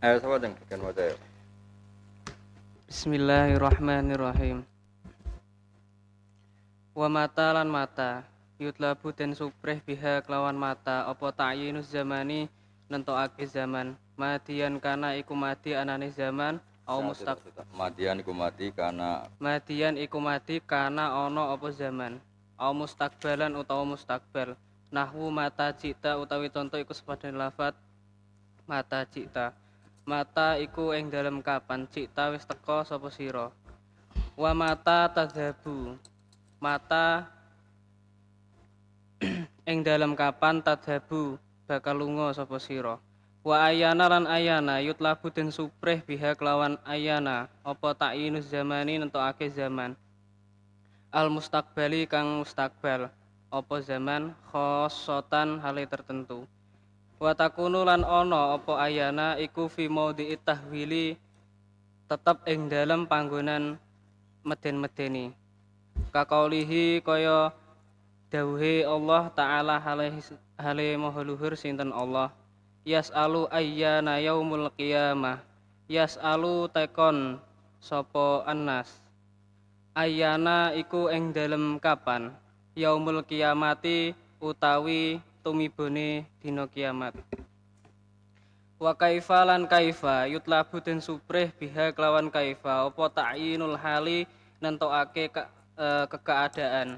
Sapa yang bagian maca ya? Bismillahirrahmanirrahim. Wa mata lan mata yutlabu den supreh biha kelawan mata apa ta'yinuz zamani nentokake zaman madian kana iku madi anane zaman au mustaq Matian iku mati karena madian iku madi kana ana apa zaman au mustaqbalan utawa mustaqbal nahwu mata cita utawi contoh iku sepadane lafat mata cita mata iku ing dalem kapan cita wis teka sapa sira wa mata tadhabu mata ing dalem kapan tadhabu bakal lunga sapa sira wa ayana lan ayana yutlabu den supreh biha kelawan ayana apa ta'yinuz zamani nentokake zaman al mustaqbali kang mustaqbal apa zaman khosotan hale tertentu wa takunu lan ana apa ayana iku fi maudhi'it tahwili tetep ing dalem panggonan meden-medeni kakaulihi kaya dawuhe Allah taala hale maha luhur sinten Allah yas'alu ayyana yaumul qiyamah yas'alu tekon sapa annas ayyana iku ing dalem kapan yaumul qiyamati utawi tumibone dina kiamat wa kaifa lan kaifa yutlabu den supreh biha kelawan kaifa apa ta'yinul hali nentokake keadaan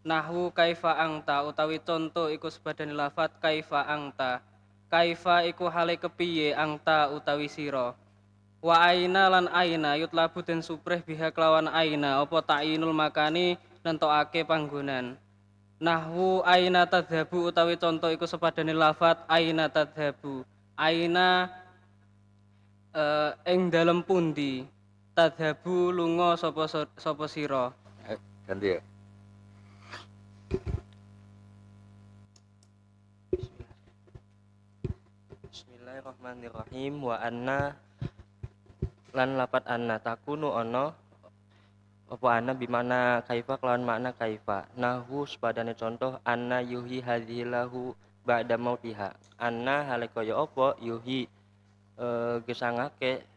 nahwu kaifa angta utawi contoh iku sebadane lafat kaifa angta kaifa iku hale kepiye angta utawi sira wa aina lan aina yutlabu den supreh biha kelawan aina apa ta'yinul makani nentokake panggonan nahwu aina tadhabu utawi contoh iku sepadane lafat aina tadhabu aina ing dalem pundi tadhabu lunga sapa sira ganti ya. Bismillahirrahmanirrahim wa anna lan lapat anna takunu ana apa anna bimana kaifa kelawan makna kaifa nahu sepadane contoh anna yuhi hadhilahu ba'da mautiha anna hale kaya apa yuhi gesangake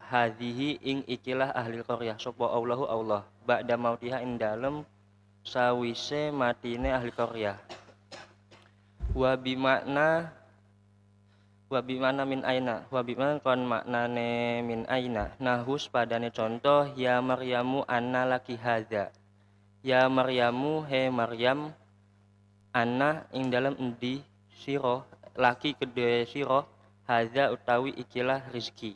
hadhihi ing ikilah ahli qaryah sapa Allahu Allah ba'da mautiha ing dalem sawise matine ahli qaryah wa bimana min aina wa bimana kon maknane min aina nahus padane contoh ya maryamu anna laki hadza ya maryamu he maryam anna ing dalam endi sira laki kedue sira hadza utawi ikilah rizki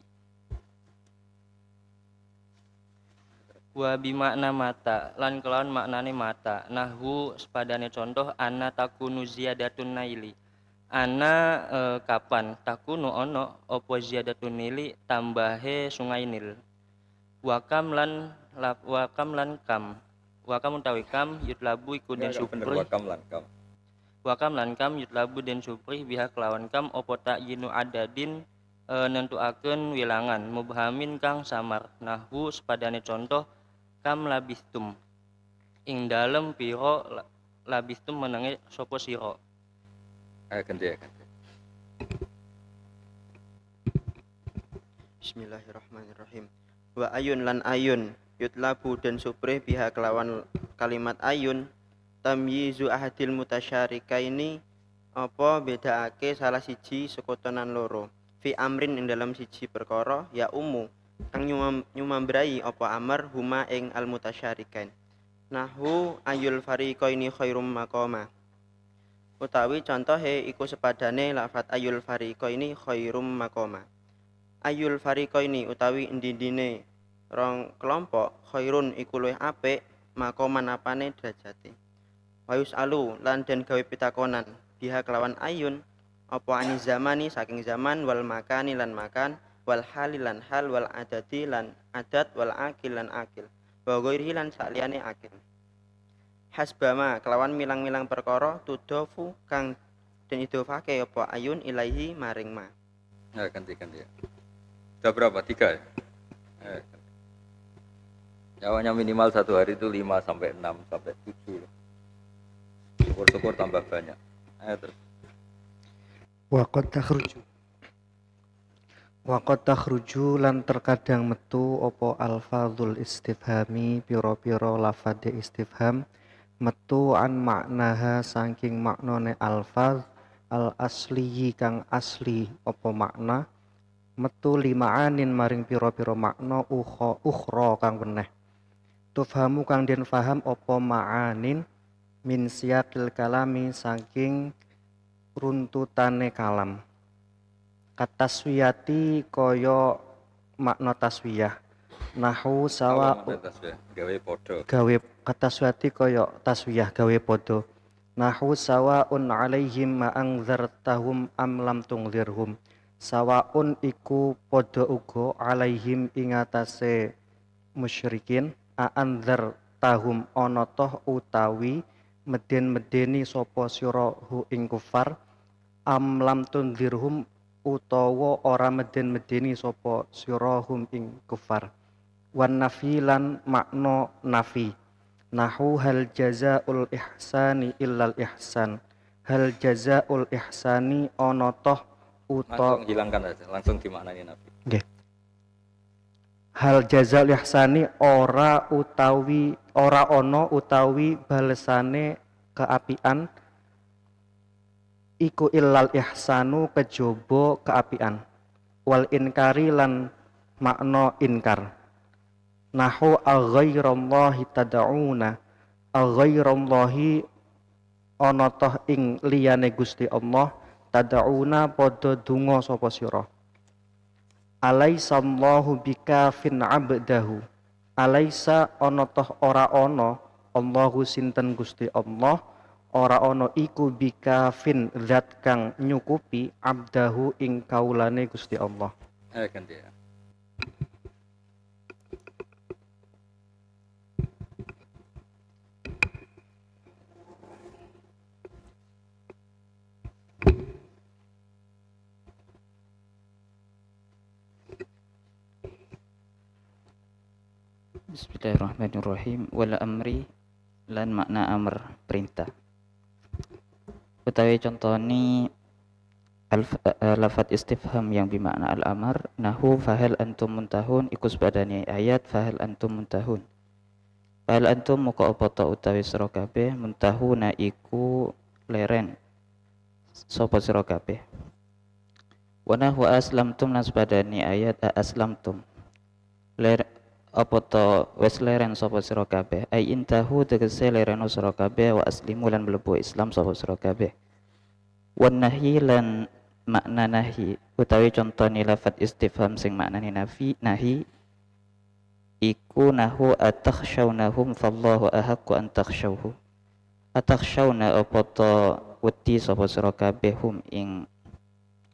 wa bimakna mata lan kelawan maknane mata nahwu sepadane contoh anna takunu ziyadatun naili ana kapan takunu ono apa ziyadatun nili tambahe sungai Nil wakam lan wakam utawi kam yutlabu iku den supri wakam lan kam yutlabu den supri biha kelawan kam apa tak yinu adadin nentuaken wilangan mubhamin kang samar nahwu sepadane contoh kam labistum ing dalem piro labistum menenge sapa sira Ganti ya. Bismillahirrahmanirrahim. Wa ayun lan ayun yutlabu dan suprih biha kelawan kalimat ayun tamyizu ahadil mutasyarikaini apa bedaake salah siji sekotonan loro fi amrin ing dalam siji perkara ya ummu kang nyumambrai apa amar huma ing al mutasyarikain nahu ayul fariqaini khairum maqama utawi contohe iku sepadane lafat ayul fariqaini khairum maqama ayul fariqaini utawi endindine rong kelompok khairun iku luwih apik maqaman apane derajate wayus alu lan den gawe pitakonan biha kelawan ayun apa ani zamani saking zaman wal makani lan makan wal hali lan hal wal adati lan adat wal akil lan akil wa ghairihi lan saliyane akil hasbama kelawan milang-milang perkara tudofu kang den idhofake apa ayun ilaihi maring ma. Ganti ya. Udah berapa? 3 ya? Jawabnya minimal 1 hari itu 5 sampai 6 sampai 7. Syukur-syukur tambah banyak. Terus. Wa qad takhruju Wa qad takhruju lan terkadang metu apa alfadzul istifhami pira-pira lafadz istifham metu an maknaha saking maknane alfaz al asli kang asli apa makna metu limaanin maring pira-pira makna ukhra kang weneh tufhamu kang den faham apa ma'anin min siyaqil kalami saking runtutane kalam kataswiyati kaya makna taswiyah nahu sawa gawe podo gawe kataswiyati kaya taswiyah gawe podo nahu sawaun alaihim ma anzartahum am lam tungzirhum sawaun iku podo uga alaihim ing atase musyrikin anzartahum ana toh utawi meden-medeni sapa sira hu ing kufar am lam tunzirhum utawa ora meden-medeni sapa sira hum ing kufar wan nafi lan makna nafi nahu hal jazaul ihsani illal ihsan hal jazaul ihsani ana toh langsung hilangkan aja langsung dimaknani nafi nggih hal jazaul ihsani ora ana utawi balesane keapian iku illal ihsanu kejaba keapian wal inkari lan makna inkar nahu aghairallahi tad'una aghairallahi ana toh ing liyane Gusti Allah tad'una padha donga sapa sira alaisallahu bikafin abdahu alaisa ana toh ora ana Allahu sinten Gusti Allah ora ana iku bikafin zat kang nyukupi abdahu ing kaulane Gusti Allah. Ganti ya. Bismillahirrahmanirrahim. Wal amri lan makna amr perintah. Utawi contoni lafat istifham yang bermakna al-amr nahu fahal antum muntahun iku sebadane ayat fahal antum muntahun. Fahal antum muka apa ta utawi sira kabeh muntahuna iku leren sapa sira kabeh. Wa nahu aslamtum lan sebadane ayat aslamtum. Apa to wis leren sapa sira kabeh ai intahu tegese leren sira kabeh wa aslimu lan mlebu Islam sapa sira kabeh wan nahyi lan makna nahi utawi contone lafat istifham sing maknane nahi iku nahu atakhshawnahum fallahu ahaqqu an takhshawhu atakhshawna apa to wedi sapa sira kabeh hum ing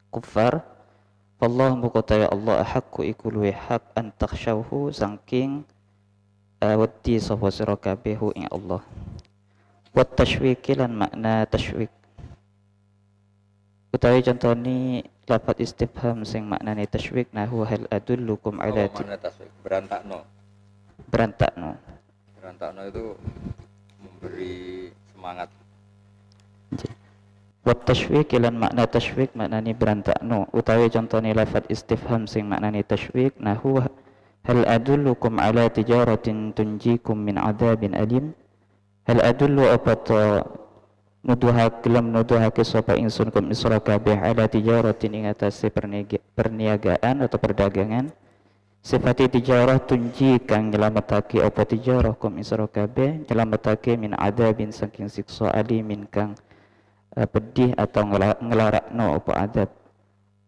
kufar Allah muka ya Allah ahakku iku luwih hak an takhshawhu saking wedi sapa sira kabeh ing Allah. Wa tashwik lan makna tashwik. Utawi contoni lafat istifham sing maknane tashwik nahu hal adullukum ala tashwik berantakno. Berantakno itu memberi semangat. Wat tashwik lan makna tashwik maknane berantakno utawi contone lafat istifham sing maknane tashwik nahu hal adullukum ala tijaratin tunjikum min adzabin alim hal adullu apa to nuduhake sapa ingsun kum isra kabeh ala tijaratin ing atase perniagaan atau perdagangan sifati tijarah tunji kang nyelametake apa tijarah kum isra kabeh nyelametake min adzabin saking siksa alimin kang pedih atau ngelarakno apa adab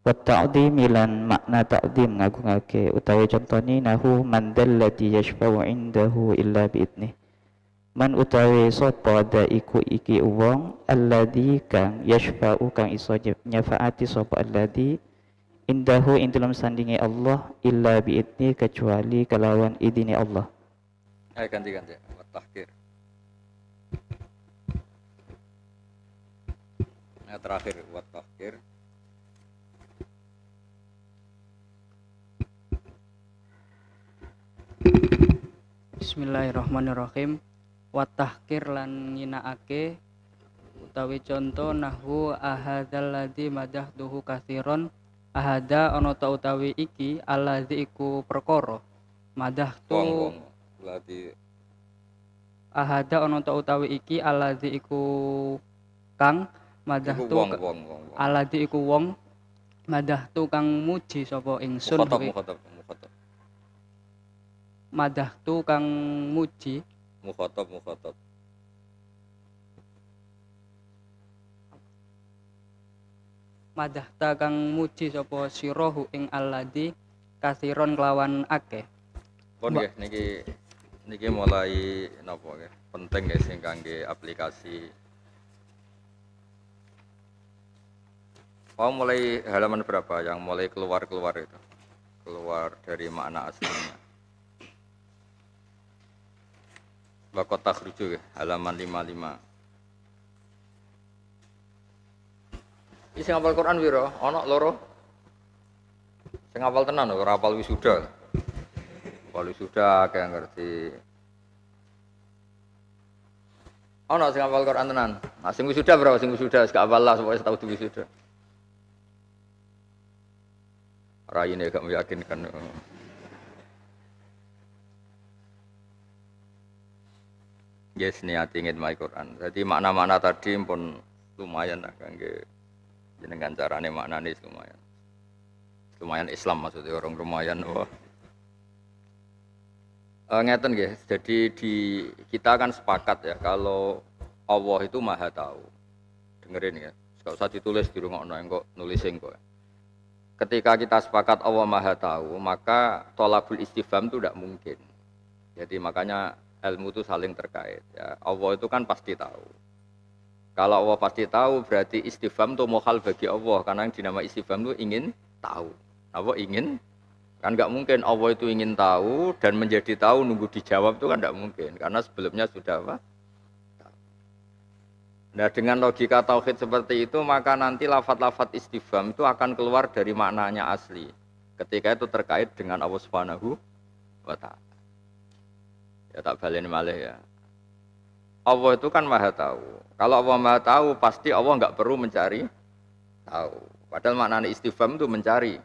wa ta'dhim lan makna ta'dhim ngagungake utawi contone nahu man dalladhi yashfa'u indahu illa bi'idnih man utawi sapa da iku iki wong alladhi kang yashfa'u kang iso nyafaati sapa alladhi indahu ing dalam sandinge Allah illa bi'idnih kecuali kelawan idine Allah. Ganti wa tahkir. Terakhir buat tahkir Bismillahirrahmanirrahim. Wa tahkir lan nginaake utawi contoh nahwu ahadzal ladzi madahduhu katsiron Ahada ana ta utawi iki alladzi iku perkara madah tu Wong berarti ahada ana ta utawi iki alladzi iku kang madah iku tu wong. alladzi iku wong madah tu kang muji sapa ingsun Mukhatab. madah tu kang muji Mukhatab. madah ta kang muji sapa sirahu ing alladzi kasiron kelawan akeh. Pun nggih niki mulai napa nggih penting nggih sing kangge aplikasi. Mau mulai halaman berapa yang mulai keluar itu? Keluar dari makna aslinya. Bakot takhruju nggih, halaman 55. Sing hafal Quran piro? Ana loro. Sing hafal tenan ora hafal wisuda. Hafal wisuda akeh ngerti. Ana sing hafal Quran tenan. Nah sing wisuda berapa sing wisuda? Gak hafal lah supaya tahu di wisuda. Raine gak meyakinkan. Yes, niati ngit Quran. Jadi makna-makna tadi pun lumayan lah kangge jenengan carane maknane lumayan. Lumayan Islam maksudnya orang lumayan wah. Ngeten nggih. Jadi kita kan sepakat ya kalau Allah itu Maha tahu. Dengerin ya. Enggak usah ditulis di rungokno engko nulis engko. Ketika kita sepakat Allah Maha tahu, maka tolabul istifham itu tidak mungkin. Jadi makanya ilmu itu saling terkait ya. Allah itu kan pasti tahu. Kalau Allah pasti tahu berarti istifham itu mukhal bagi Allah karena yang dinamai istifham itu ingin tahu. Apa ingin? Kan enggak mungkin Allah itu ingin tahu dan menjadi tahu nunggu dijawab itu kan enggak mungkin karena sebelumnya sudah apa? Nah dengan logika tauhid seperti itu maka nanti lafadz-lafadz istifham itu akan keluar dari maknanya asli ketika itu terkait dengan Allah Subhanahu wa taala. Ya tak baleni malih ya. Allah itu kan Maha tahu. Kalau Allah Maha tahu, pasti Allah enggak perlu mencari tahu. Padahal maknanya istifham itu mencari.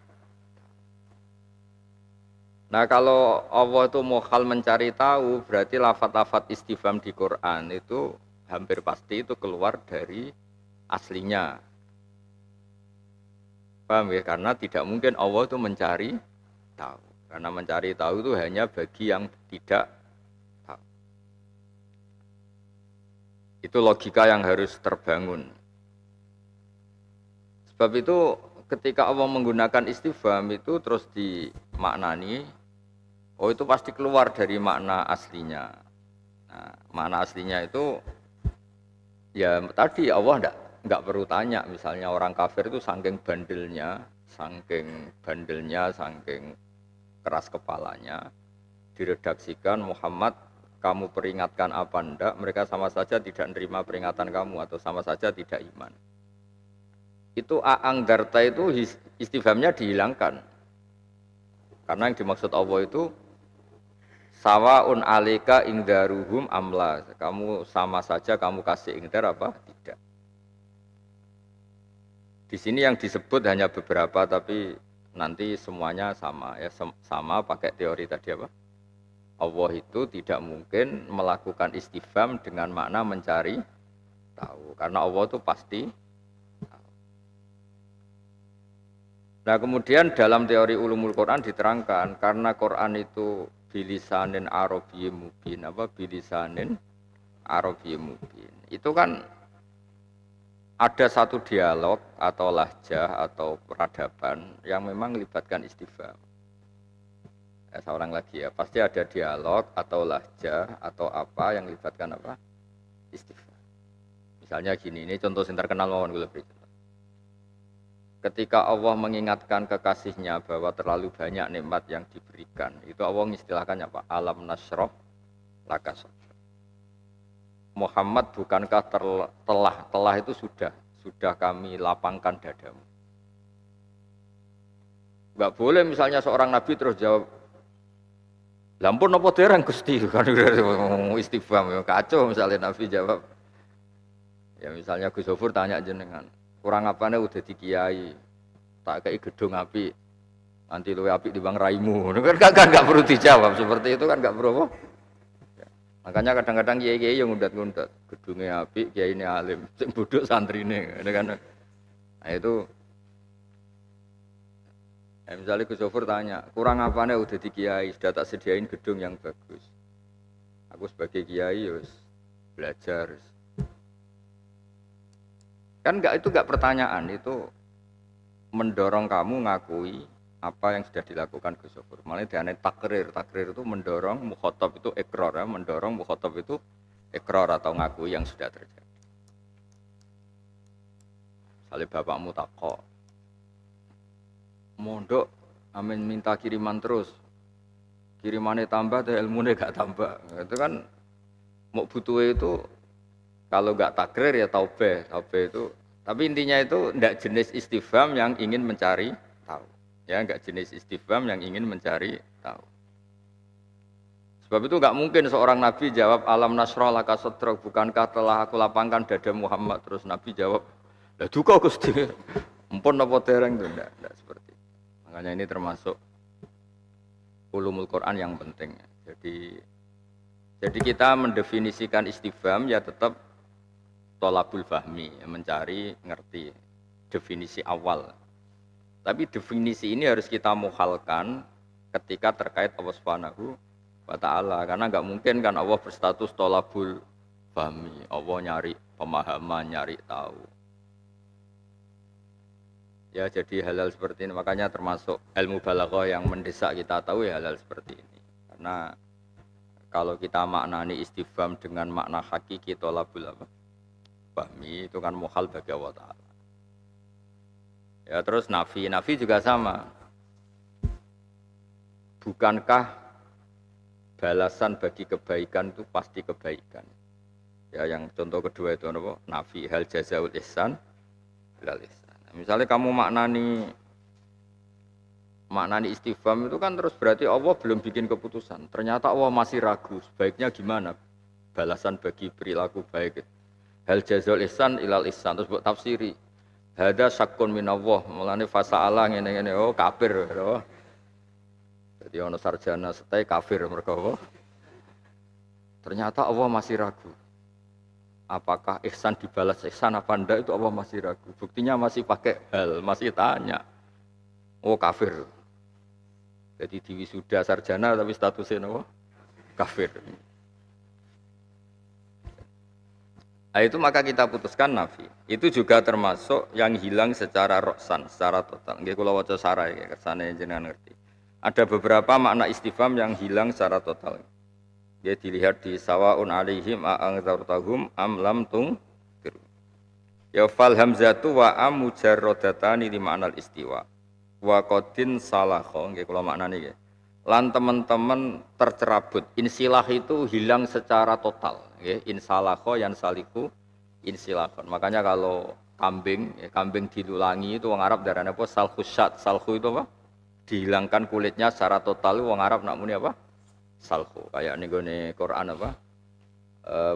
Nah kalau Allah itu mukhal mencari tahu, berarti lafadz-lafadz istifham di Quran itu hampir pasti itu keluar dari aslinya. Paham ya? Karena tidak mungkin Allah itu mencari tahu. Karena mencari tahu itu hanya bagi yang tidak tahu. Itu logika yang harus terbangun. Sebab itu ketika Allah menggunakan istifham itu terus dimaknani, oh itu pasti keluar dari makna aslinya. Nah, makna aslinya itu ya tadi Allah enggak perlu tanya, misalnya orang kafir itu saking bandelnya, saking keras kepalanya, diredaksikan Muhammad kamu peringatkan apa ndak, mereka sama saja tidak menerima peringatan kamu atau sama saja tidak iman. Itu aang darta itu istifhamnya dihilangkan. Karena yang dimaksud Allah itu sawaun alika ingdaruhum amla. Kamu sama saja kamu kasih ingdar apa tidak. Di sini yang disebut hanya beberapa tapi nanti semuanya sama ya, sama pakai teori tadi apa? Allah itu tidak mungkin melakukan istifham dengan makna mencari tahu karena Allah itu pasti tahu. Nah kemudian dalam teori ulumul Quran diterangkan karena Quran itu bilisanin arabiyyin mubin bilisanin arabiyyin mubin. Itu kan ada satu dialog atau lahjah atau peradaban yang memang melibatkan istifham. Seorang lagi ya, pasti ada dialog atau lahjah atau apa yang melibatkan apa? Istifham. Misalnya gini, ini contoh yang terkenal mohon gue beri contoh. Ketika Allah mengingatkan kekasihnya bahwa terlalu banyak nikmat yang diberikan, itu Allah mengistilahkannya apa? Alam nasroh laka sadrak. Muhammad bukankah telah itu sudah kami lapangkan dadamu. Enggak boleh misalnya seorang nabi terus jawab lampun apa dereng Gusti kan istifham ya kacau misalnya Nabi jawab. Ya misalnya Gus Zofur tanya jenengan, kurang apane udah dikiai. tak kei gedung apik. Nanti luwe apik dibang raimu. Kan enggak perlu dijawab seperti itu kan enggak perlu apa. Makanya kadang-kadang kiai-kiai yang ngundat-ngundat, gedungnya apik, kiai ini alim, sing bodho santrine, kan. Nah itu misalnya Gus Sofur tanya, kurang apanya udah di kiai, sudah tak sediain gedung yang bagus. Aku sebagai kiai harus belajar. Kan itu enggak pertanyaan, itu mendorong kamu ngakui apa yang sudah dilakukan Gus Sofur. Malah dianeh takrir itu mendorong mukhatab itu ikrar, ya. Mendorong mukhatab itu ikrar atau ngakui yang sudah terjadi. Misalnya bapakmu takok, mondok amin minta kiriman terus, kirimannya tambah, ilmunya gak tambah. Itu kan mau butuh itu kalau gak takrir ya taubeh itu. Tapi intinya itu tidak jenis istifham yang ingin mencari tahu. Ya, enggak jenis istifham yang ingin mencari tahu. Sebab itu enggak mungkin seorang nabi jawab alam nasrah laka sadrak, bukankah telah aku lapangkan dada Muhammad, terus nabi jawab lah duka Gusti. Ampun apa dereng itu enggak seperti itu. Makanya ini termasuk ulumul Quran yang penting. Jadi kita mendefinisikan istifham ya tetap tolabul fahmi, mencari ngerti definisi awal. Tapi definisi ini harus kita muhalkan ketika terkait Allah Subhanahu wa Ta'ala. Karena enggak mungkin kan Allah berstatus tolabul fahmi. Allah nyari pemahaman, nyari tahu. Ya jadi hal-hal seperti ini. Makanya termasuk ilmu balaghah yang mendesak kita tahu ya hal-hal seperti ini. Karena kalau kita maknani istifham dengan makna hakiki tolabul fahmi itu kan muhal bagi Allah Ta'ala. Ya terus nafi juga sama. Bukankah balasan bagi kebaikan itu pasti kebaikan? Ya yang contoh kedua itu apa? Nafi hal jazaul ihsan ilal ihsan. Misalnya kamu maknani istifham itu kan terus berarti Allah belum bikin keputusan. Ternyata Allah masih ragu. Sebaiknya gimana balasan bagi perilaku baik? Hal jazaul ihsan ilal ihsan terus buat tafsiri. Hada syakun minallah, mulane fasa'ala ngene-ngene oh kafir. Oh. Jadi ono sarjana setai kafir mergo. Ternyata Allah masih ragu. Apakah ihsan dibalas ihsan apa ndak itu Allah masih ragu. Buktinya masih pakai hal, masih tanya. Oh kafir. Jadi diwisuda sarjana tapi statusnya apa? Kafir. Nah, itu maka kita putuskan nafi. Itu juga termasuk yang hilang secara roksan, secara total. Nggih kula waca sarai kersane jenengan ngerti. Ada beberapa makna istifham yang hilang secara total. Dia dilihat di sawaun alaihim a'angzartahum am lam tungdir. Ya fal hamzatu wa am mujarradatani li ma'nal istiwa. Wa qadin salakha nggih kula maknane nggih. Lan teman-teman tercerabut. Insilah itu hilang secara total. Insalakho yang saliku insilakon. Makanya kalau kambing dilulangi itu orang Arab darahnya apa? Salkhusat. Salkhu itu apa? Dihilangkan kulitnya secara total. Orang Arab nak muni apa? Salkhu. Kayak nih gone Quran apa?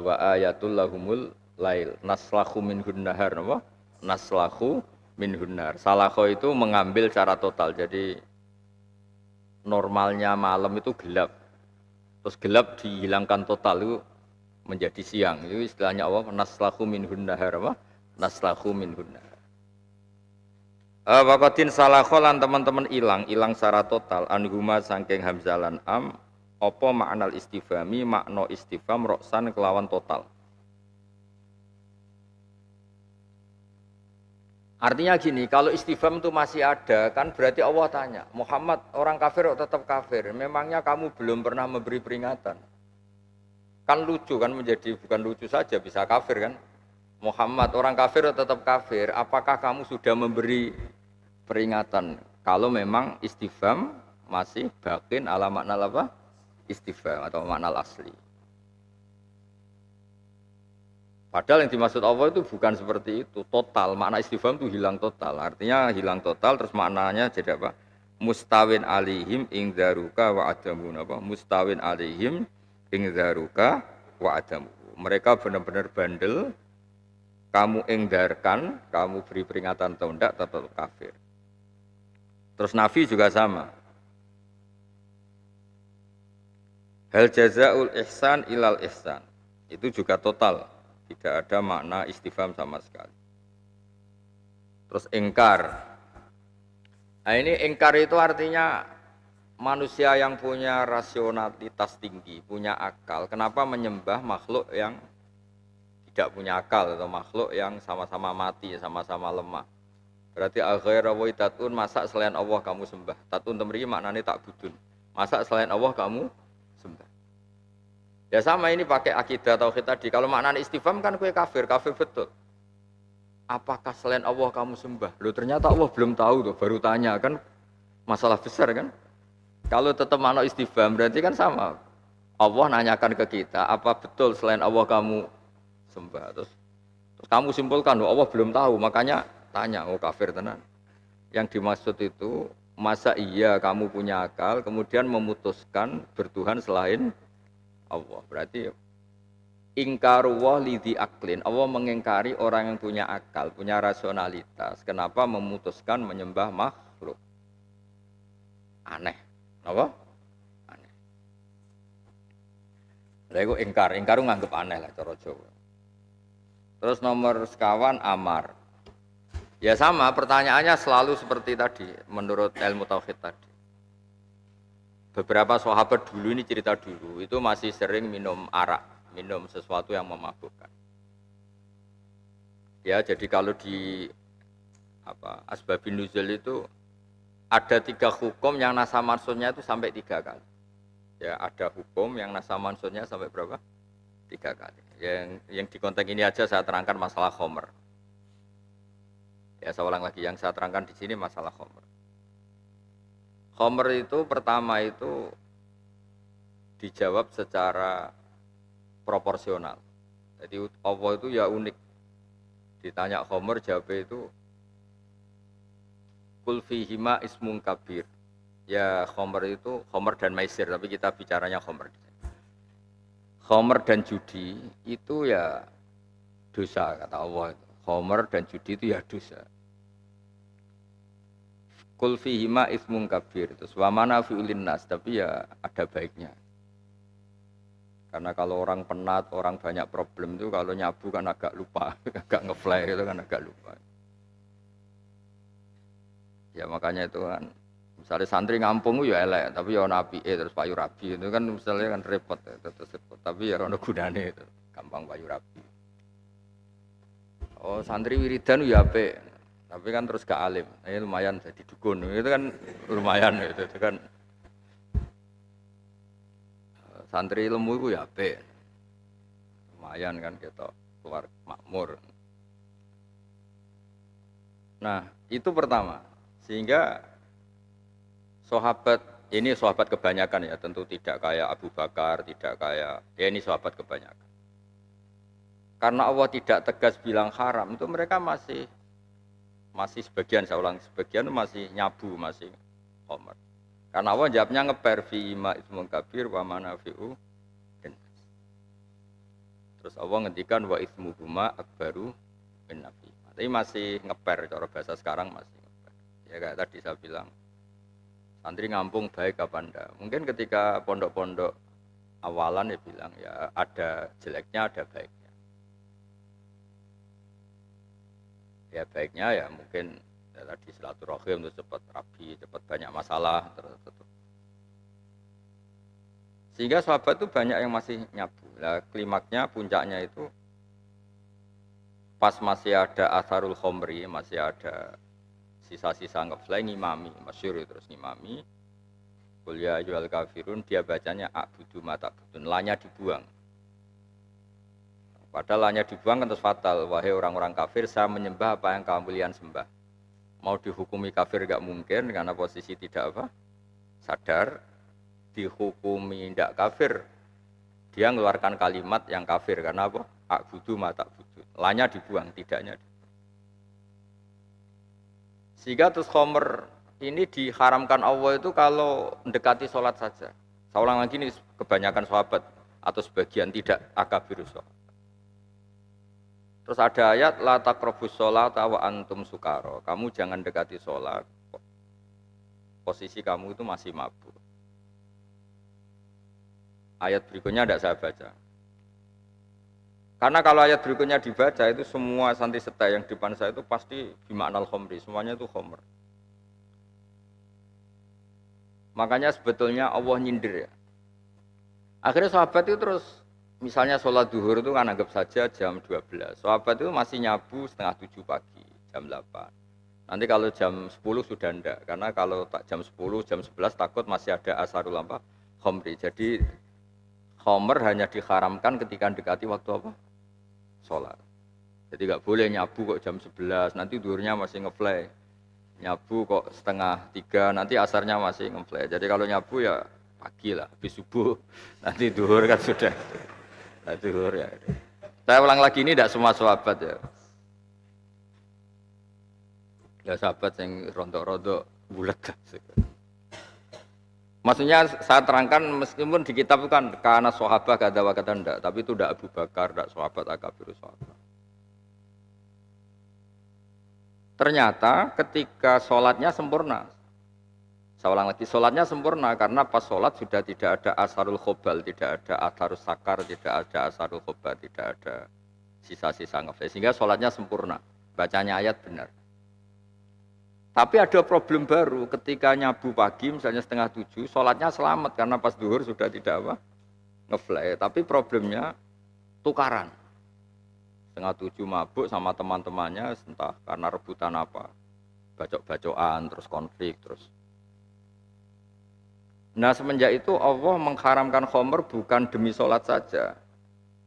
Wa ayatul lahumul lail. Naslahu minhun nahar apa? Naslahu minhun nahar. Salakho itu mengambil secara total. Jadi normalnya malam itu gelap. Terus gelap dihilangkan total itu menjadi siang. Itu istilahnya Allah naslahu minhun nahar apa? Naslahu minhun nahar. Waqatin salakholan teman-teman hilang secara total anhuma saking hamzalan am apa makna istifhami makna istifham roksan kelawan total. Artinya gini, kalau istifham itu masih ada kan berarti Allah tanya, Muhammad orang kafir tetap kafir. Memangnya kamu belum pernah memberi peringatan? Kan lucu kan menjadi bukan lucu saja bisa kafir kan. Muhammad orang kafir tetap kafir. Apakah kamu sudah memberi peringatan? Kalau memang istifham masih bakin ala makna apa? Istifham atau makna asli. Padahal yang dimaksud Allah itu bukan seperti itu. Total makna istifham itu hilang total. Artinya hilang total terus maknanya jadi apa? Mustawin alihim ingdaruka wa adamun apa? Mustawin alihim ingdaruka wa adamu. Mereka benar-benar bandel. Kamu engdarkan, kamu beri peringatan atau tidak tetap kafir. Terus nafi juga sama. Hal jazaul ihsan ilal ihsan. Itu juga total. Tidak ada makna istifham sama sekali. Terus ingkar. Nah ini ingkar itu artinya manusia yang punya rasionalitas tinggi, punya akal. Kenapa menyembah makhluk yang tidak punya akal atau makhluk yang sama-sama mati, sama-sama lemah. Berarti aghayra wa tatun, masa selain Allah kamu sembah. Tatun temri maknanya tak budun. Masa selain Allah kamu sembah. Ya sama ini pakai akidah tauhid tadi. Kalau maknanya istifham kan kue kafir, kafir betul. Apakah selain Allah kamu sembah? Loh ternyata Allah belum tahu tuh, baru tanya kan masalah besar kan? Kalau tetap makna istifham berarti kan sama. Allah nanyakan ke kita, apa betul selain Allah kamu sembah? Terus kamu simpulkan, loh Allah belum tahu, makanya tanya, oh kafir tenan. Yang dimaksud itu, masa iya kamu punya akal, kemudian memutuskan bertuhan selain Allah. Berarti ingkaruwah lidhi aklin. Allah mengingkari orang yang punya akal, punya rasionalitas. Kenapa memutuskan menyembah makhluk? Aneh. Apa? Aneh. Lah iku ingkar nganggep aneh lah cara Jawa. Terus nomor sekawan amar. Ya sama, pertanyaannya selalu seperti tadi menurut ilmu tauhid tadi. Beberapa sahabat dulu ini cerita dulu itu masih sering minum arak, minum sesuatu yang memabukkan. Ya, jadi kalau di asbabun nuzul itu ada 3 hukum yang nasa mansutnya itu sampai 3 kali. Ya, ada hukum yang nasa mansutnya sampai berapa? 3 kali. Yang di konteks ini aja saya terangkan masalah khomer. Ya, saya ulang lagi yang saya terangkan di sini masalah khomer. Khomer itu pertama itu dijawab secara proporsional. Jadi Allah itu ya unik. Ditanya khomer jawabnya itu kul fihima ismun kabir. Ya khomer itu khomer dan maisir, tapi kita bicaranya khomer. Khomer dan judi itu ya dosa kata Allah. Khomer dan judi itu ya dosa. Kul fihima ismun kabir. Terus wa manafi'ul linnas, tapi ya ada baiknya. Karena kalau orang penat, orang banyak problem itu kalau nyabu kan agak lupa, agak ngefly itu kan agak lupa. Ya makanya itu kan, misalnya santri ngampung ya elek, tapi ya nabi terus payu rabi itu kan misalnya kan repot, terus repot. Tapi ya ono gunane itu, gampang payu rabi. Oh santri wiridan ya apik, tapi kan terus gak alim, ini lumayan jadi dukun, itu kan lumayan itu kan. Santri ilmu itu ya apik, lumayan kan kita keluar makmur. Nah itu pertama, sehingga sahabat ini sahabat kebanyakan ya, tentu tidak kayak Abu Bakar, tidak kayak ya ini sahabat kebanyakan. Karena Allah tidak tegas bilang haram, itu mereka masih sebagian, saya ulang sebagian masih nyabu, masih khomer. Karena Allah jawabnya ngeper fi ma ismun kabir wa manafi'u. Terus Allah ngendikan wa ismuhuma akbaru min nafi. Tapi masih ngeper, cara bahasa sekarang masih ngeper. Ya kayak tadi saya bilang, santri ngampung baik apa enggak? Mungkin ketika pondok-pondok awalan ya bilang ya ada jeleknya, ada baiknya. Ya baiknya ya mungkin ya, tadi silaturahim itu cepat rapi, cepat banyak masalah terus. Sehingga sahabat itu banyak yang masih nyabu. Nah, klimaknya, puncaknya itu pas masih ada asarul khomri, masih ada sisa-sisa ngefly ngimami, masyhur terus ngimami. Kuliah jual kafirun, dia bacanya a'budu mata budun, lanya dibuang. Padahal hanya dibuang kan terus fatal. Wahai orang-orang kafir, saya menyembah apa yang kalian sembah. Mau dihukumi kafir gak mungkin karena posisi tidak sadar. Dihukumi tidak kafir, dia mengeluarkan kalimat yang kafir karena apa? A'budu mata budun. Lanya dibuang, tidaknya. Sehingga terus khomer ini diharamkan Allah itu kalau mendekati sholat saja. Saya ulang lagi ini kebanyakan sahabat atau sebagian tidak akabirus sholat. Terus ada ayat la taqrabus sholata wa antum sukara. Kamu jangan dekati sholat posisi kamu itu masih mabuk. Ayat berikutnya tidak saya baca. Karena kalau ayat berikutnya dibaca itu semua santri setai yang di depan saya itu pasti bimaknal khomri, semuanya itu khomer. Makanya sebetulnya Allah nyindir ya. Akhirnya sahabat itu terus, misalnya sholat duhur itu kan anggap saja jam 12. Sahabat itu masih nyabu setengah 7 pagi, jam 8. Nanti kalau jam 10 sudah enggak, karena kalau jam 10, jam 11 takut masih ada asarul khomri. Jadi khomer hanya diharamkan ketika mendekati waktu apa? Sholat. Jadi nggak boleh nyabu kok jam 11, nanti duhurnya masih ngeplay. Nyabu kok setengah 3, nanti asarnya masih ngeplay. Jadi kalau nyabu ya pagi lah, habis subuh, nanti duhur kan sudah. Nah, duhur ya. Saya ulang lagi, ini tidak semua sahabat ya. Ya sahabat yang rontok-rontok bulat. Maksudnya saya terangkan meskipun di kitab itu kan karena sahabat kata enggak, tapi itu tidak Abu Bakar, tidak sahabat akabirus sahabat. Ternyata ketika sholatnya sempurna, saya ulang lagi, sholatnya sempurna karena pas sholat sudah tidak ada asarul khobal, tidak ada asarul sakar, tidak ada asarul khobal, tidak ada sisa-sisa ngefle, sehingga sholatnya sempurna, bacanya ayat benar. Tapi ada problem baru ketika nyabu pagi misalnya setengah 7, sholatnya selamat karena pas duhur sudah tidak apa ngefly. Tapi problemnya tukaran. Setengah 7 mabuk sama teman-temannya entah karena rebutan apa, bacok-bacokan terus konflik terus. Nah semenjak itu Allah mengharamkan khomer bukan demi sholat saja,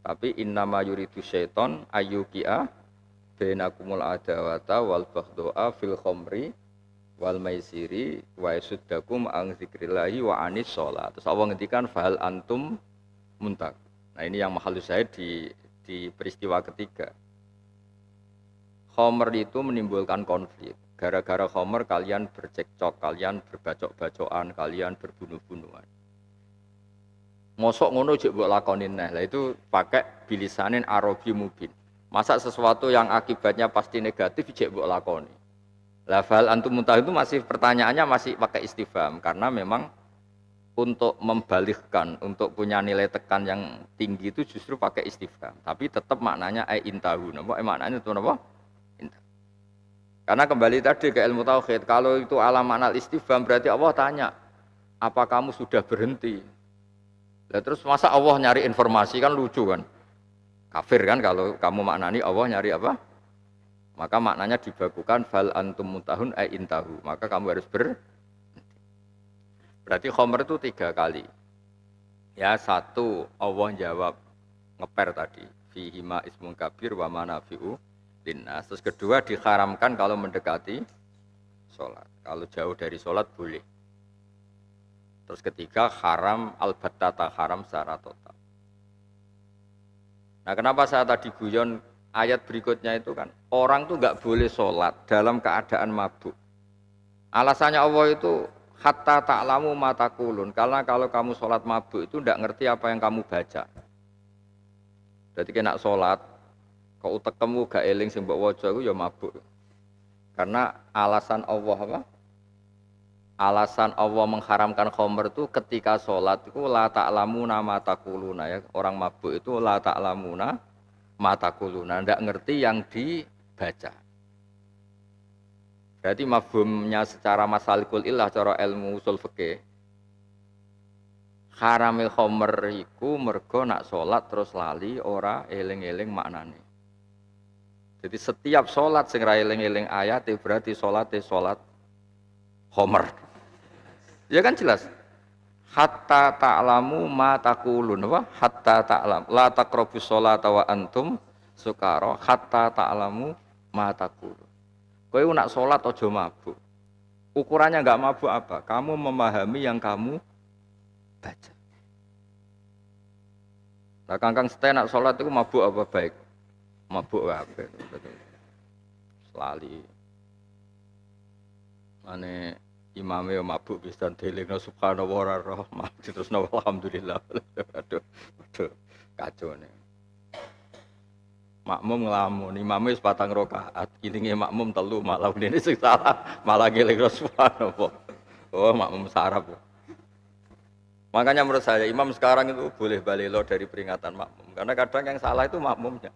tapi innama yuridu syaiton ayyuki'a bainakumul adawata wal baghdha'a fil khomri wal maisiri wa yasuddakum an dzikrillahi wa anis sholat. Terus Allah ngendikan fahal antum muntak. Nah ini yang mahal saya di peristiwa ketiga. Khomer itu menimbulkan konflik. Gara-gara khomer kalian bercekcok, kalian berbacok-bacokan, kalian berbunuh-bunuhan. Mosok ngono jek mbok lakonin nah. Lah itu pakai bilisanin Arabi mubin. Masa sesuatu yang akibatnya pasti negatif jek mbok lakoni. Lah fal antum muntah itu masih pertanyaannya masih pakai istifham karena memang untuk membalighkan, untuk punya nilai tekan yang tinggi itu justru pakai istifham. Tapi tetap maknanya intahu. Napa maknanya itu napa? Intahu. Karena kembali tadi ke ilmu tauhid, kalau itu ala makna istifham berarti Allah tanya, apa kamu sudah berhenti? Lah terus masa Allah nyari informasi kan lucu kan? Kafir kan kalau kamu maknani Allah nyari apa? Maka maknanya dibakukan fal antum muntahun intahu. Maka kamu harus berarti khomer itu 3 kali. Ya, 1 Allah jawab ngeper tadi, fihima ismun kabir wa manafi'u linnas. Terus kedua diharamkan kalau mendekati sholat. Kalau jauh dari sholat boleh. Terus ketiga haram al-battata, haram secara total. Nah kenapa saya tadi guyon ayat berikutnya itu kan orang tuh nggak boleh sholat dalam keadaan mabuk. Alasannya Allah itu hatta ta'lamu ma taqulun, karena kalau kamu sholat mabuk itu tidak ngerti apa yang kamu baca. Jadi kena sholat, kau utekemu gak eling sing mbok waca iku ya mabuk. Karena alasan Allah apa? Alasan Allah mengharamkan khomer itu ketika sholat itu la ta'lamuna ma taquluna ya. Orang mabuk itu la ta'lamuna ma taquluna, tidak ngerti yang dibaca. Berarti mafhumnya secara masalikul illah cara ilmu usul fikih. Haramil khomer iku mergo nak sholat terus lali ora eling-eling maknane. Jadi setiap sholat sing ra eling-eling ayat berarti sholat khomer. Ya kan jelas. Hatta ta'lamu ma taqulun apa? Hatta ta'lam. La taqrabus sholata wa antum sukara hatta ta'lamu ma taqulun. Kowe nak sholat aja mabuk. Ukurannya enggak mabuk apa? Kamu memahami yang kamu baca. Nah, kangkang setel nak sholat itu mabuk apa baik? Mabuk apa? Selali. Mane imame yo mabuk bisa delingno subhanallah wa rahmah terus alhamdulillah. Aduh kacau nih. Makmum ngelamun, imamnya sepatang rakaat, ilinge makmum telu malah ini sing salah, malah ngeling subhanallah. Oh, makmum saraf. Makanya menurut saya imam sekarang itu boleh balelo dari peringatan makmum. Karena kadang yang salah itu makmumnya.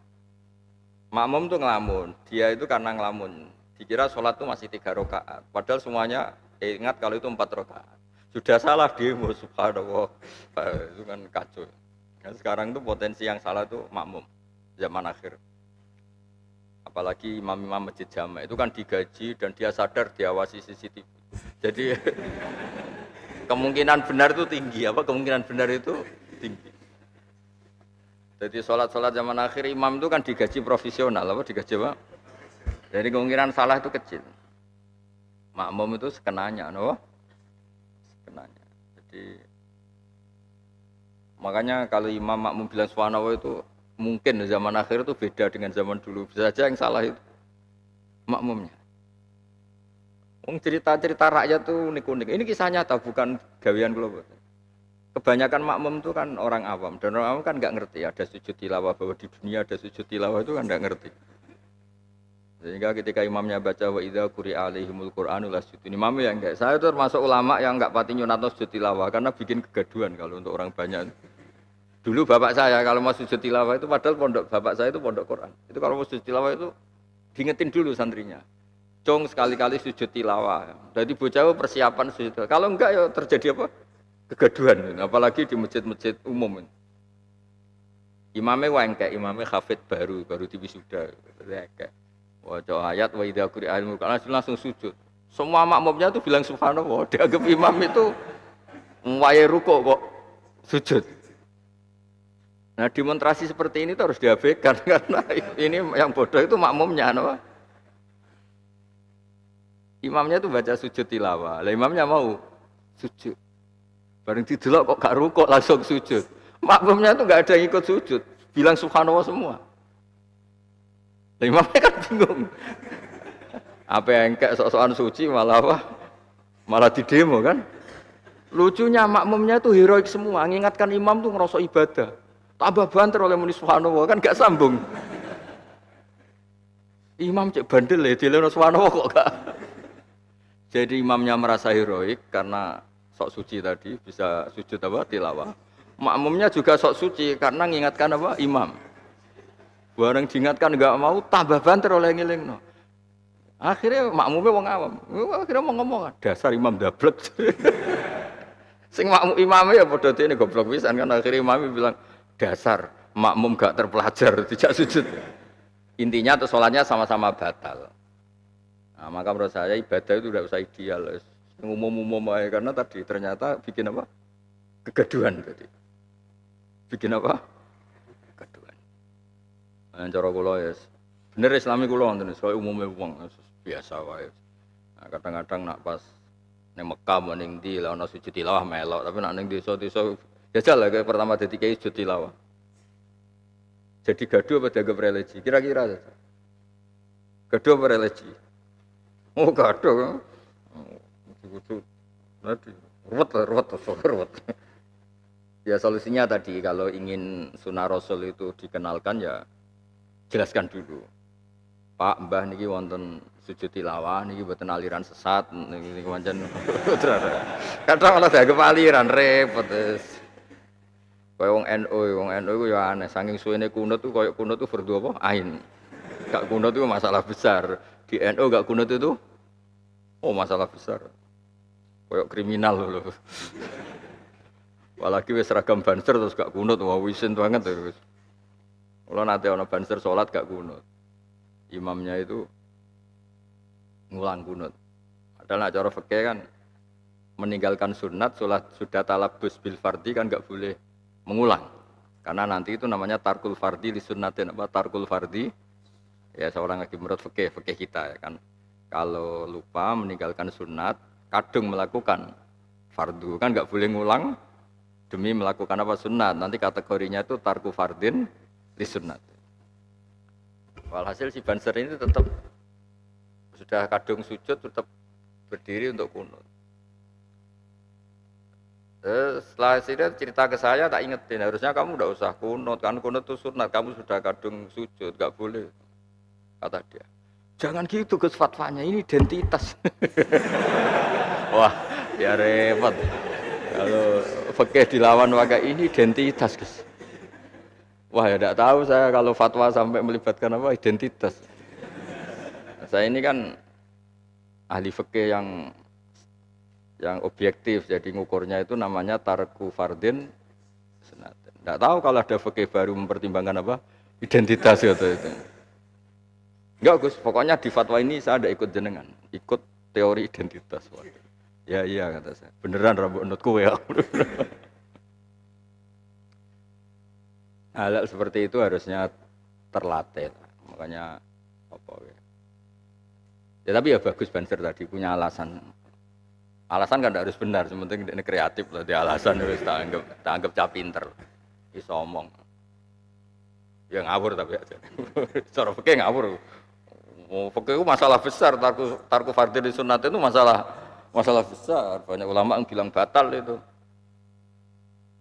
Makmum tuh ngelamun, dia itu karena ngelamun. Dikira sholat itu masih 3 rakaat. Padahal semuanya ingat kalau itu 4 rakaat. Sudah salah demo, subhanallah. Itu kan kacau. Dan sekarang itu potensi yang salah itu makmum zaman akhir. Apalagi imam-imam masjid jamaah itu kan digaji dan dia sadar diawasi CCTV. Jadi kemungkinan benar itu tinggi. Kemungkinan benar itu tinggi. Jadi sholat zaman akhir imam itu kan digaji profesional. Digaji apa? Jadi kemungkinan salah itu kecil. Makmum itu sekenanya, no? Sekenanya. Jadi makanya kalau imam makmum bilang subhanallah itu mungkin zaman akhir itu beda dengan zaman dulu. Bisa saja yang salah itu makmumnya. Cerita-cerita rakyat tuh unik-unik. Ini kisah nyata bukan gawean kula. Kebanyakan makmum itu kan orang awam dan orang awam kan nggak ngerti ada sujud tilawah, bahwa di dunia ada sujud tilawah itu kan nggak ngerti. Sehingga ketika imamnya baca wa idza quri'a alaihimul qur'anu lasjudun, imamnya enggak. Saya itu termasuk ulama yang enggak pati nyunatno sujud tilawah karena bikin kegaduhan kalau untuk orang banyak. Dulu bapak saya kalau mau sujud tilawah itu padahal pondok bapak saya itu pondok Quran. Itu kalau mau sujud tilawah itu diingetin dulu santrinya. Cong sekali-kali sujud tilawah. Jadi bocah persiapan sujud tilawah. Kalau enggak ya terjadi apa? Kegaduhan, apalagi di masjid-masjid umum. Imamnya wengkek, imamnya hafid baru di wisuda. Waca ayat wa idza quri'a al-Qur'an langsung sujud. Semua makmumnya tuh bilang subhanallah, dianggap imam itu wae ruko kok sujud. Nah, demonstrasi seperti ini tuh harus diabaikan karena ini yang bodoh itu makmumnya, no? Imamnya tuh baca sujud tilawah. Lah imamnya mau sujud. Bareng didelok kok gak rukuk langsung sujud. Makmumnya itu gak ada yang ikut sujud, bilang subhanallah semua. Lah imamnya kan bingung. Apa yang kayak sok-sokan suci malah apa? Malah didemo kan? Lucunya makmumnya itu heroik semua, mengingatkan imam tuh ngerasa ibadah. Tambah banter oleh muni subhanallah kan gak sambung. Imam cek bandel ya, dileno subhanallah kok gak. Jadi imamnya merasa heroik karena sok suci tadi bisa sujud apa tilawah. Makmumnya juga sok suci karena mengingatkan apa imam. Bareng diingatkan enggak mau tambah banter oleh ngelingno. Akhirnya makmumnya wong awam. Akhirnya mau ngomong dasar imam dablek. Sing makmum imamnya ya padha dene goblok pisan kan akhirnya imamnya bilang dasar makmum gak terpelajar tidak sujud. Intinya tuh sholatnya sama-sama batal. Nah, maka menurut saya ibadah itu tidak usah ideal. Umum-umum aja karena tadi ternyata bikin apa? Kegaduhan tadi. Bikin apa? Kegaduhan. Nah, cara kula ya bener Islami kula ngoten, soal umumnya wong biasa wae. Nah, kadang-kadang nak pas ning Mekah ning ndi lah ana sujud tilawah melok, tapi nak ning desa-desa jajal lah kayak pertama dadi kiai sujud tilawah. Jadi gaduh apa dianggap religi? Kira-kira gaduh apa religi? Oh gaduh. Ruwet. Ya solusinya tadi kalau ingin sunnah Rasul itu dikenalkan ya jelaskan dulu. Pak, Mbah niki wonten sujud tilawah niki mboten aliran sesat niki pancen. Kadang malah dianggap aliran repot wis. Kaya wong NU iku ya aneh saking suwene kunut tuh koyo kunut tuh fardhu apa? Ain. Gak kunut itu masalah besar. Di NU gak kunut itu masalah besar. Koyok kriminal loh. Apalagi wis seragam banser terus gak kunut, wah wisin banget terus. Kalau nanti ono banser sholat gak kunut, imamnya itu ngulang kunut. Padahal cara fikih kan meninggalkan sunat, sholat sudah talabus bil fardi kan gak boleh mengulang. Karena nanti itu namanya tarkul fardi li sunnatin, apa tarkul fardi? Ya seorang lagi menurut fikih kita ya kan. Kalau lupa meninggalkan sunat kadung melakukan fardu kan nggak boleh ngulang demi melakukan apa sunat, nanti kategorinya itu tarku fardin li sunat. Walhasil si banser ini tetap sudah kadung sujud tetap berdiri untuk kunut. Setelah cerita ke saya tak ingetin harusnya kamu nggak usah kunut kan kunut itu sunat, kamu sudah kadung sujud nggak boleh kata dia. Jangan gitu Gus fatwanya, ini identitas. Wah, Ya repot. Kalau fikih dilawan pakai ini identitas, guys. Wah, ya tidak tahu saya kalau fatwa sampai melibatkan apa identitas. Saya ini kan ahli fikih yang objektif, jadi ngukurnya itu namanya tarku fardin sunatin. Tidak tahu kalau ada fikih baru mempertimbangkan apa identitas gitu itu. Enggak Gus, pokoknya di fatwa ini saya ada ikut jenengan, ikut teori identitas. Ya iya kata saya, beneran rambut nutku ya. Hal seperti itu harusnya terlatih, makanya apa ya? Ya tapi ya bagus Banser tadi punya alasan. Alasan kan tidak harus benar, sementing ini kreatif lah dia alasan harus tak anggap cah pinter, iso omong. Ya ngawur tapi aja. Cara fikih ngawur. Oh, fikih itu masalah besar, tarku fardhu sunat itu masalah besar. Banyak ulama yang bilang batal itu.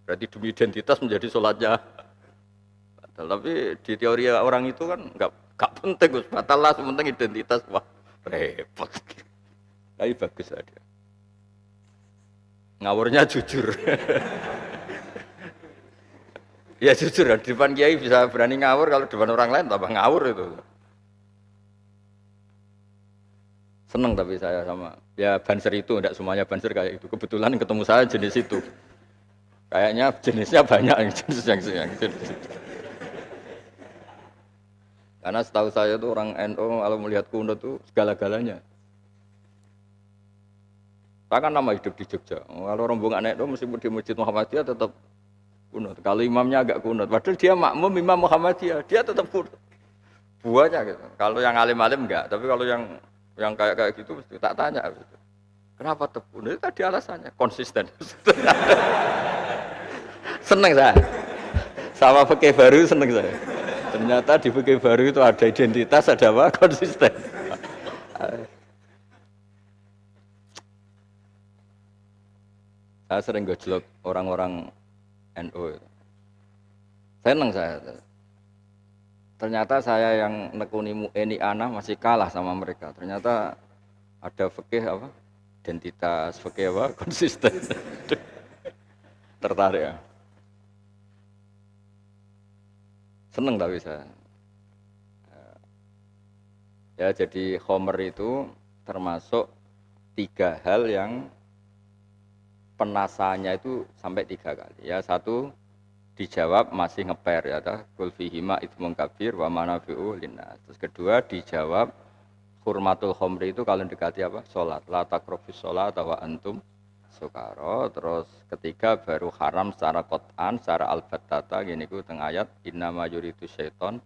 Berarti demi identitas menjadi sholatnya. Tapi di teori orang itu kan enggak penting Gus, batal lah sementing identitas. Wah, repot. Tapi bagus aja. Ngawurnya jujur. Ya jujur, di depan kiai bisa berani ngawur, kalau di depan orang lain tambah ngawur itu. Seneng tapi saya sama ya Banser itu, enggak semuanya Banser kayak itu. Kebetulan ketemu saya jenis itu. Kayaknya jenisnya banyak jenis yang jenis itu. Karena setahu saya tuh orang NU kalau melihat kunut tuh segala-galanya. Saya kan lama hidup di Jogja. Kalau rombongan NU meskipun di Masjid Muhammadiyah tetap kunut. Kalau imamnya agak kunut, padahal dia makmum imam Muhammadiyah, dia tetap kunut. Buahnya gitu. Kalau yang alim-alim enggak, tapi kalau yang kayak gitu mesti tak tanya gitu. Kenapa tetap kunut? Itu tadi alasannya konsisten. Seneng saya. Sama fikih baru seneng saya. Ternyata di fikih baru itu ada identitas, ada apa? Konsisten. Saya sering gojlok orang-orang NU. Seneng saya. Ternyata saya yang nekuni mu'eni ana masih kalah sama mereka. Ternyata ada fikih apa? Identitas, fikih apa? Konsisten. Tertarik ya. Seneng tapi saya. Ya jadi khomer itu termasuk 3 hal yang penasaannya itu sampai 3 kali. Ya satu dijawab masih ngeper ya, kul fihima itsmun kabir wa manafi'u linnas. Terus kedua dijawab hurmatul khamri itu kalau dekati apa? Salat. La taqrabus shalat wa antum sukara. Terus ketiga baru haram secara qat'an, secara al-battata gini ku teng ayat innama yuridu syaiton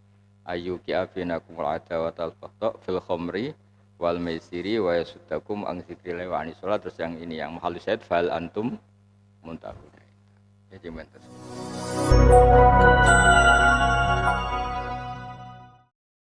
ayyuqi'a bainakumul adawata wal baghdha fil khamri wal maisiri wa yasuddakum an dzikrillah wa anis salat. Terus yang ini yang mahal syait fal antum muntahun. Ya cuman terus